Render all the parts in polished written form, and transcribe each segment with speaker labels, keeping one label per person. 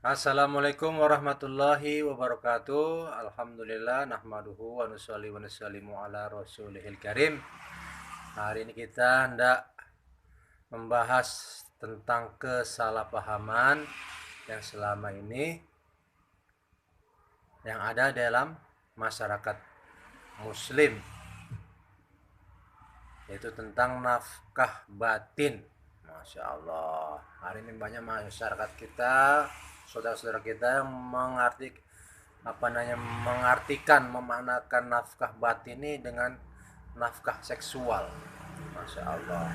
Speaker 1: Assalamualaikum warahmatullahi wabarakatuh. Alhamdulillah nahmaduhu wa nusalli wa nusallimu ala rasulihil karim. Hari ini kita hendak membahas tentang kesalahpahaman yang selama ini yang ada dalam masyarakat muslim, yaitu tentang nafkah batin. Masya Allah, hari ini banyak masyarakat kita, saudara-saudara kita yang mengartikan, memaknakan nafkah batin ini dengan nafkah seksual. Masya Allah.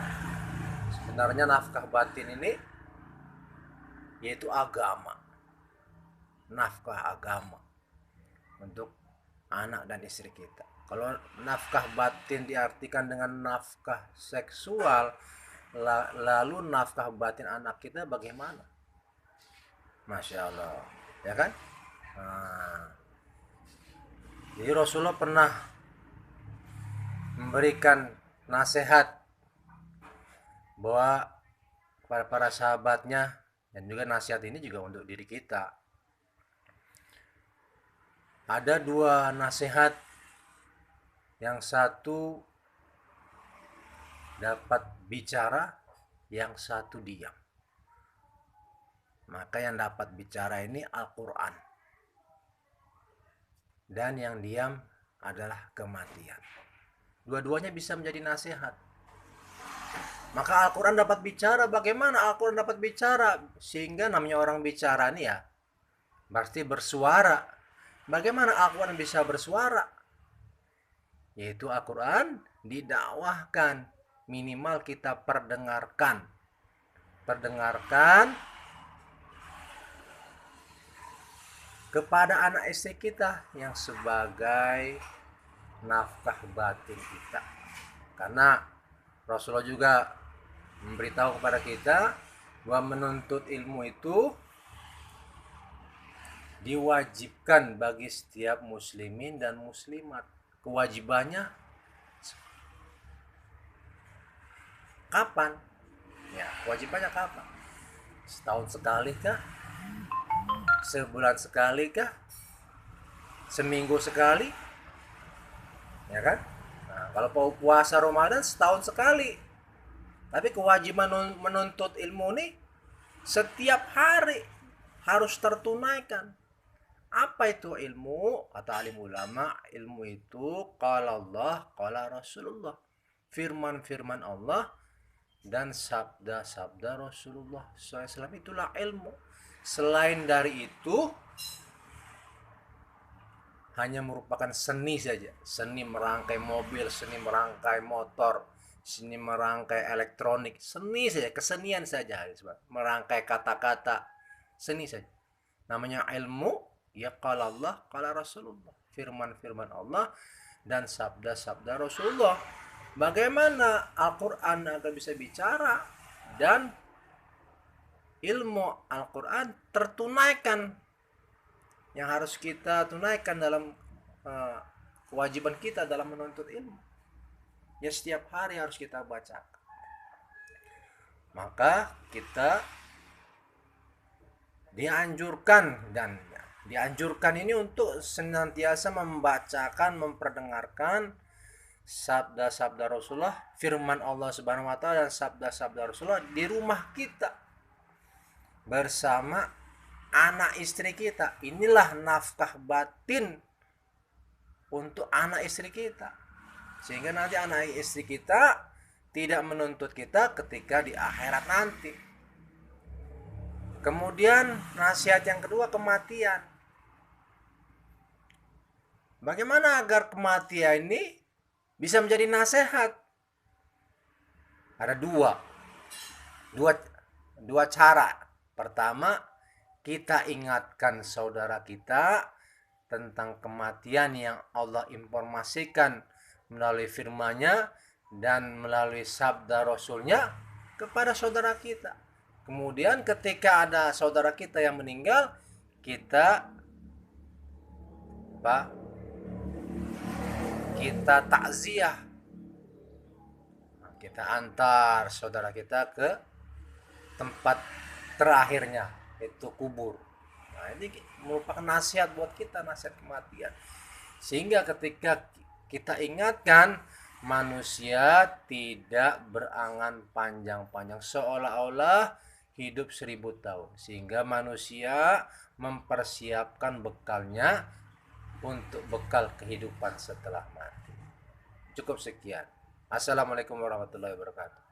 Speaker 1: Sebenarnya nafkah batin ini yaitu agama, nafkah agama untuk anak dan istri kita. Kalau nafkah batin diartikan dengan nafkah seksual, lalu nafkah batin anak kita bagaimana? Masya Allah, ya kan? Nah, jadi Rasulullah pernah memberikan nasihat bahwa kepada para sahabatnya, dan juga nasihat ini juga untuk diri kita. Ada dua nasihat, yang satu dapat bicara, yang satu diam. Maka yang dapat bicara ini Al-Quran, dan yang diam adalah kematian. Dua-duanya bisa menjadi nasihat. Maka Al-Quran dapat bicara. Bagaimana Al-Quran dapat bicara? Sehingga namanya orang bicara nih ya, berarti bersuara. Bagaimana Al-Quran bisa bersuara? Yaitu Al-Quran didakwahkan. Minimal kita perdengarkan. Perdengarkan kepada anak istri kita yang sebagai nafkah batin kita. Karena Rasulullah juga memberitahu kepada kita bahwa menuntut ilmu itu diwajibkan bagi setiap muslimin dan muslimat. Kewajibannya kapan? Ya, kewajibannya kapan? Setahun sekali kah? Sebulan sekali kah? Seminggu sekali? Ya kan? Nah, kalau puasa Ramadan setahun sekali. Tapi kewajiban menuntut ilmu ini setiap hari harus tertunaikan. Apa itu ilmu? Kata alim ulama, ilmu itu qala Allah, qala Rasulullah. Firman-firman Allah dan sabda-sabda Rasulullah SAW, itulah ilmu. Selain dari itu hanya merupakan seni saja. Seni merangkai mobil, seni merangkai motor, seni merangkai elektronik, seni saja, kesenian saja, merangkai kata-kata, seni saja. Namanya ilmu ya qala Allah, qala Rasulullah, firman-firman Allah dan sabda-sabda Rasulullah. Bagaimana Al-Quran agar bisa bicara dan ilmu Al-Quran tertunaikan, yang harus kita tunaikan dalam kewajiban kita dalam menuntut ilmu. Ya, setiap hari harus kita baca. Maka kita dianjurkan ini untuk senantiasa membacakan, memperdengarkan sabda-sabda Rasulullah, firman Allah Subhanahu wa taala dan sabda-sabda Rasulullah di rumah kita bersama anak istri kita. Inilah nafkah batin untuk anak istri kita, sehingga nanti anak istri kita tidak menuntut kita ketika di akhirat nanti. Kemudian nasihat yang kedua, kematian. Bagaimana agar kematian ini bisa menjadi nasihat? Ada dua cara. Pertama, kita ingatkan saudara kita tentang kematian yang Allah informasikan melalui firman-Nya dan melalui sabda Rasul-Nya kepada saudara kita. Kemudian ketika ada saudara kita yang meninggal, kita takziah. Kita antar saudara kita ke tempat terakhirnya, itu kubur. Nah, ini merupakan nasihat buat kita, nasihat kematian. Sehingga ketika kita ingatkan, manusia tidak berangan panjang-panjang, seolah-olah hidup 1000 tahun, sehingga manusia mempersiapkan bekalnya untuk bekal kehidupan setelah mati. Cukup sekian. Assalamualaikum warahmatullahi wabarakatuh.